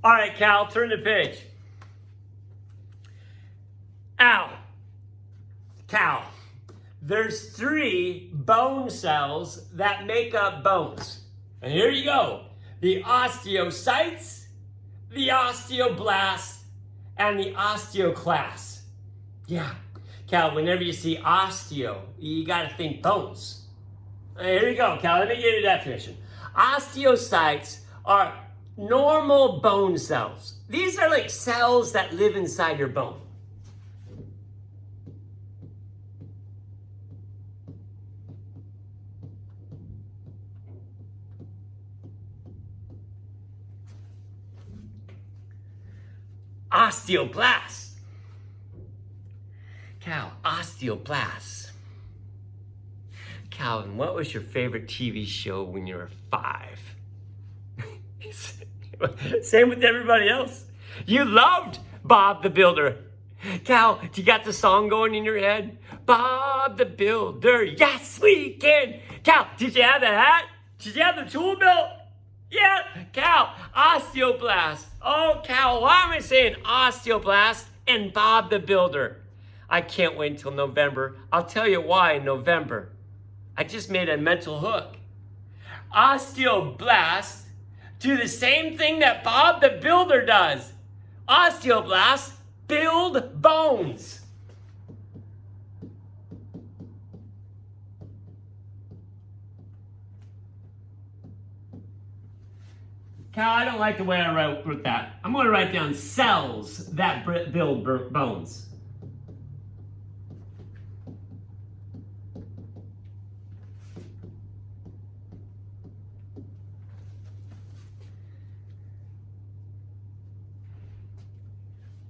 All right, Cal, turn the page. Ow. Cal, there's 3 bone cells that make up bones. And here you go. The osteocytes, the osteoblasts, and the osteoclasts. Yeah. Cal, whenever you see osteo, you got to think bones. Here you go, Cal. Let me give you a definition. Osteocytes are normal bone cells. These are like cells that live inside your bone. Osteoblasts. Cal, osteoblasts. Calvin, what was your favorite TV show when you were 5? Same with everybody else. You loved Bob the Builder. Cal, you got the song going in your head? Bob the Builder, yes we can. Cal, did you have the hat? Did you have the tool belt? Yeah, Cal, osteoblast. Oh, Cal, why am I saying osteoblast and Bob the Builder? I can't wait until November. I'll tell you why in November. I just made a mental hook. Osteoblasts do the same thing that Bob the Builder does. Osteoblasts build bones. Cal, I don't like the way I wrote that. I'm going to write down cells that build bones.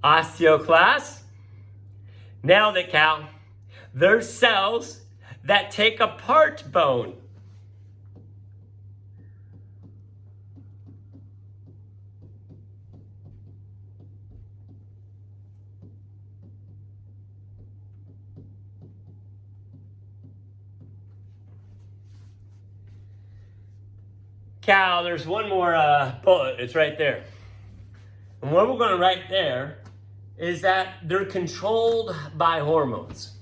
Osteoclasts. Nailed it, Cal. They're cells that take apart bone. Cal, there's one more bullet. It's right there. And what we're going to write there is that they're controlled by hormones.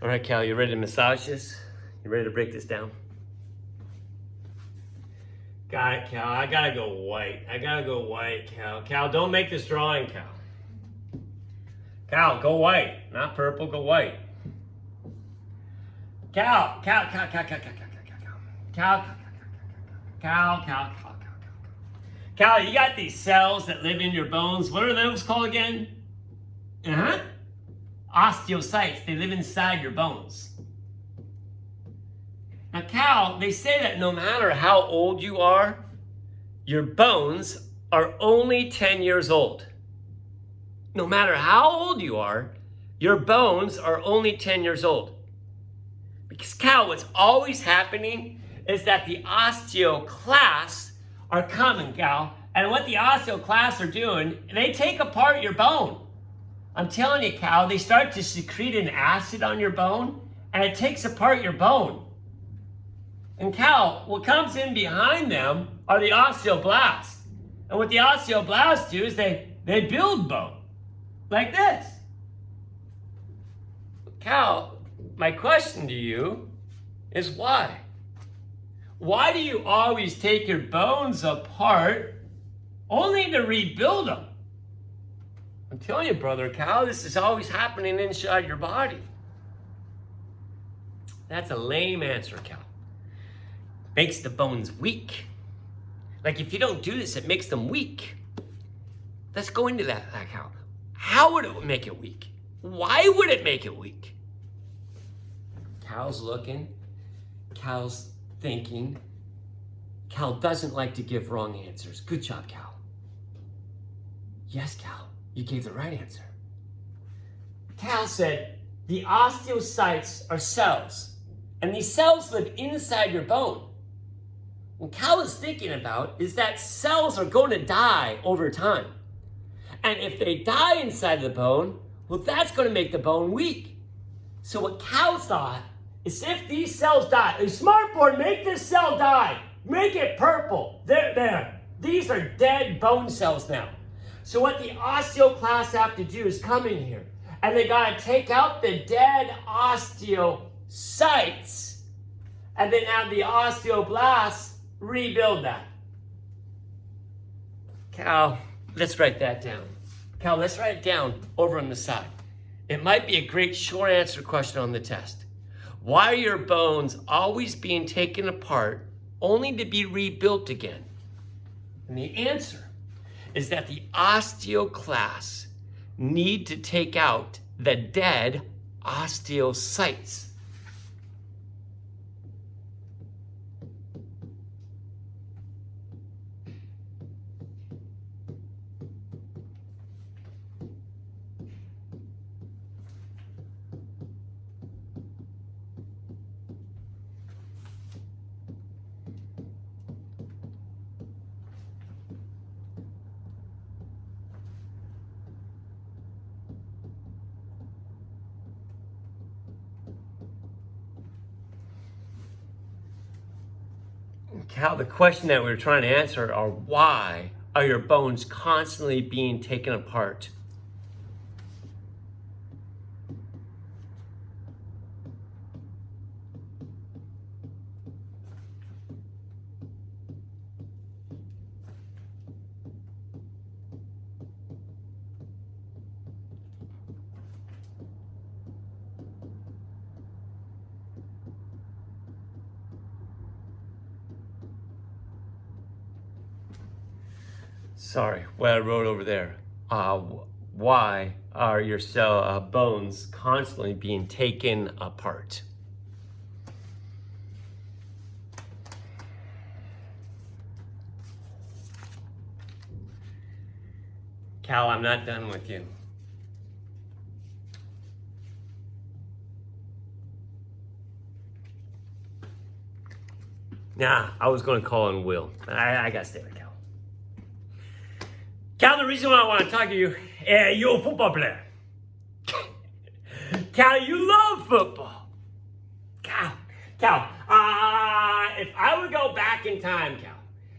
All right, Cal, you ready to massage this? You ready to break this down? Got it, Cal. I gotta go white. Cal. Cal, don't make this drawing, Cal. Cal, go white. Not purple, go white. Cal. Cal, you got these cells that live in your bones. What are those called again? Osteocytes. They live inside your bones. Now, Cal, they say that no matter how old you are, your bones are only 10 years old. No matter how old you are, your bones are only 10 years old. Because, Cal, what's always happening is that the osteoclasts are coming, Cal. And what the osteoclasts are doing, they take apart your bone. I'm telling you, Cal, they start to secrete an acid on your bone, and it takes apart your bone. And Cal, what comes in behind them are the osteoblasts. And what the osteoblasts do is they build bone, like this. Cal, my question to you is why? Why do you always take your bones apart only to rebuild them? I'm telling you, brother Cal, this is always happening inside your body. That's a lame answer, Cal. Makes the bones weak. Like if you don't do this, it makes them weak. Let's go into that, Cal. How would it make it weak? Why would it make it weak? Cal's looking. Cal's thinking. Cal doesn't like to give wrong answers. Good job, Cal. Yes, Cal, you gave the right answer. Cal said, the osteocytes are cells, and these cells live inside your bone. what Cal is thinking about is that cells are going to die over time. And if they die inside the bone, well, that's going to make the bone weak. So what Cal thought is if these cells die, a smartboard, make this cell die. Make it purple. There. These are dead bone cells now. So what the osteoclasts have to do is come in here, and they got to take out the dead osteocytes, and then have the osteoblasts rebuild that. Cal, let's write that down. Cal, let's write it down over on the side. It might be a great short answer question on the test. Why are your bones always being taken apart only to be rebuilt again? And the answer is that the osteoclasts need to take out the dead osteocytes. Cal, the question that we're trying to answer are why are your bones constantly being taken apart? Sorry, what I wrote over there. Why are your bones constantly being taken apart? Cal, I'm not done with you. Nah, I was going to call on Will. I got to stay with Cal. Cal, the reason why I want to talk to you, you're a football player. Cal, you love football. Cal, if I would go back in time,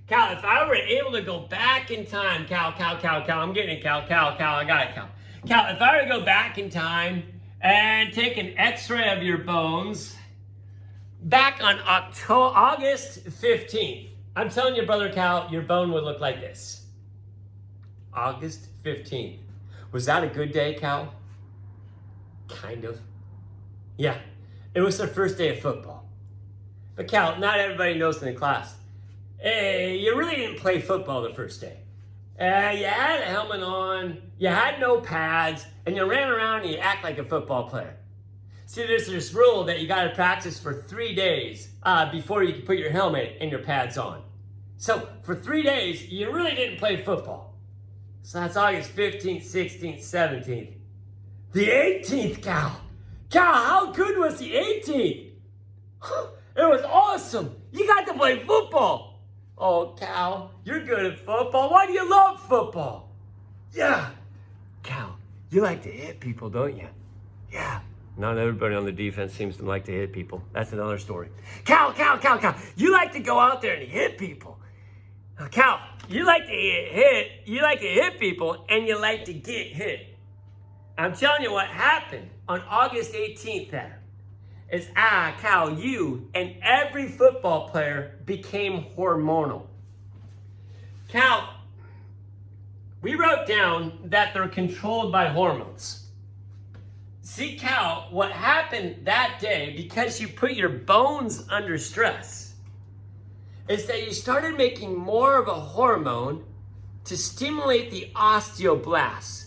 Cal, if I were able to go back in time, Cal, I'm getting it, Cal, I got it, Cal. Cal, if I were to go back in time and take an x-ray of your bones back on August 15th, I'm telling you, brother Cal, your bone would look like this. August 15th. Was that a good day, Cal? Kind of. Yeah, it was the first day of football. But Cal, not everybody knows in the class. Hey, you really didn't play football the first day. You had a helmet on, you had no pads, and you ran around and you act like a football player. See, there's this rule that you got to practice for 3 days before you can put your helmet and your pads on. So for 3 days, you really didn't play football. So that's August 15th, 16th, 17th. The 18th, Cal. Cal, how good was the 18th? It was awesome. You got to play football. Oh, Cal, you're good at football. Why do you love football? Yeah. Cal, you like to hit people, don't you? Yeah. Not everybody on the defense seems to like to hit people. That's another story. Cal, you like to go out there and hit people. Cal, you like to hit people, and you like to get hit. I'm telling you what happened on August 18th there is, Cal, you and every football player became hormonal. Cal, we wrote down that they're controlled by hormones. See, Cal, what happened that day, because you put your bones under stress, is that you started making more of a hormone to stimulate the osteoblasts.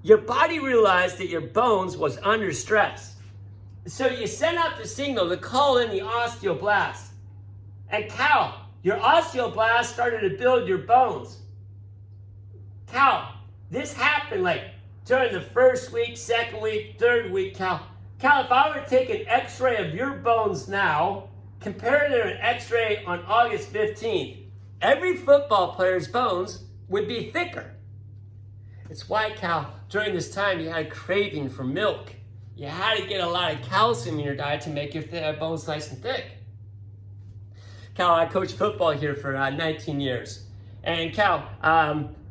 Your body realized that your bones was under stress. So you sent out the signal to call in the osteoblasts. And Cal, your osteoblasts started to build your bones. Cal, this happened like during the first week, second week, third week, Cal. Cal, if I were to take an x-ray of your bones now, compared to an x-ray on August 15th, every football player's bones would be thicker. It's why, Cal, during this time you had a craving for milk. You had to get a lot of calcium in your diet to make your bones nice and thick. Cal, I coached football here for 19 years. And Cal,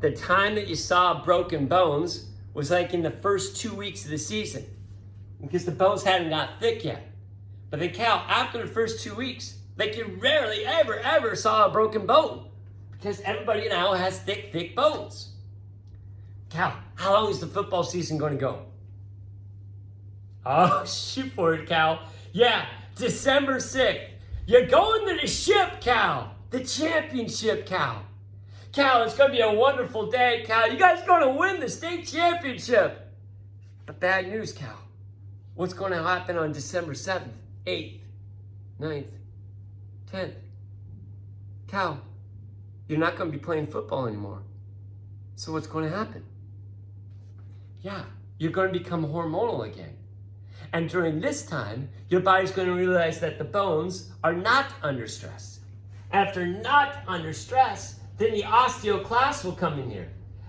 the time that you saw broken bones was like in the first 2 weeks of the season, because the bones hadn't got thick yet. But then Cal, after the first 2 weeks, like you rarely ever saw a broken bone, because everybody now has thick bones. Cal, how long is the football season going to go? Oh, shoot for it, Cal. Yeah, December 6th. You're going to the ship, Cal. The championship, Cal. Cal, it's going to be a wonderful day, Cal. You guys are going to win the state championship. But bad news, Cal. What's going to happen on December 7th, 8th, 9th, 10th? Cal, you're not going to be playing football anymore. So what's going to happen? Yeah, you're going to become hormonal again. And during this time, your body's going to realize that the bones are not under stress. After not under stress, then the osteoclast will come in here.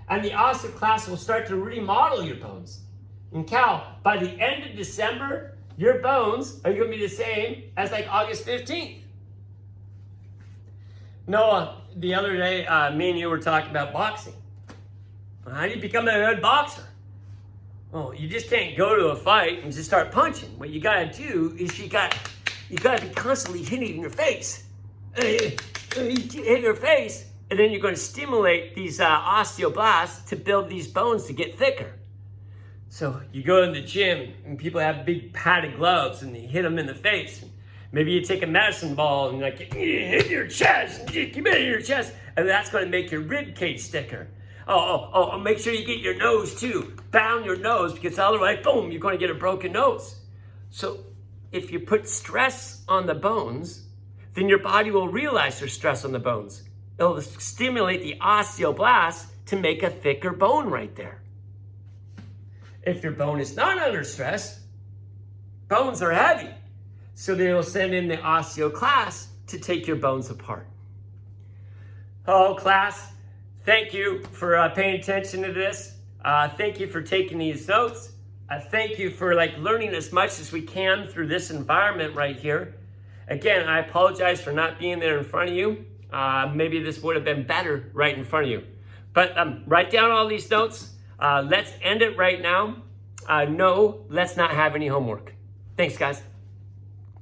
And the osteoclast will start to remodel your bones. And Cal, by the end of December, your bones are going to be the same as like August 15th. Noah, the other day, me and you were talking about boxing. How do you become a good boxer? Well, you just can't go to a fight and just start punching. What you gotta do is you gotta be constantly hitting in your face. Hit your face, and then you're going to stimulate these osteoblasts to build these bones to get thicker. So you go to the gym and people have big padded gloves and you hit them in the face. Maybe you take a medicine ball and like hit your chest, keep it in your chest, and that's going to make your rib cage thicker. Oh, make sure you get your nose too. Bound your nose, because otherwise, boom, you're going to get a broken nose. So if you put stress on the bones, then your body will realize there's stress on the bones. It'll stimulate the osteoblasts to make a thicker bone right there. If your bone is not under stress, bones are heavy. So they will send in the osteoclast to take your bones apart. Oh, class, thank you for paying attention to this. Thank you for taking these notes. Thank you for learning as much as we can through this environment right here. Again, I apologize for not being there in front of you. Maybe this would have been better right in front of you. But write down all these notes. Let's end it right now. No, let's not have any homework. Thanks, guys.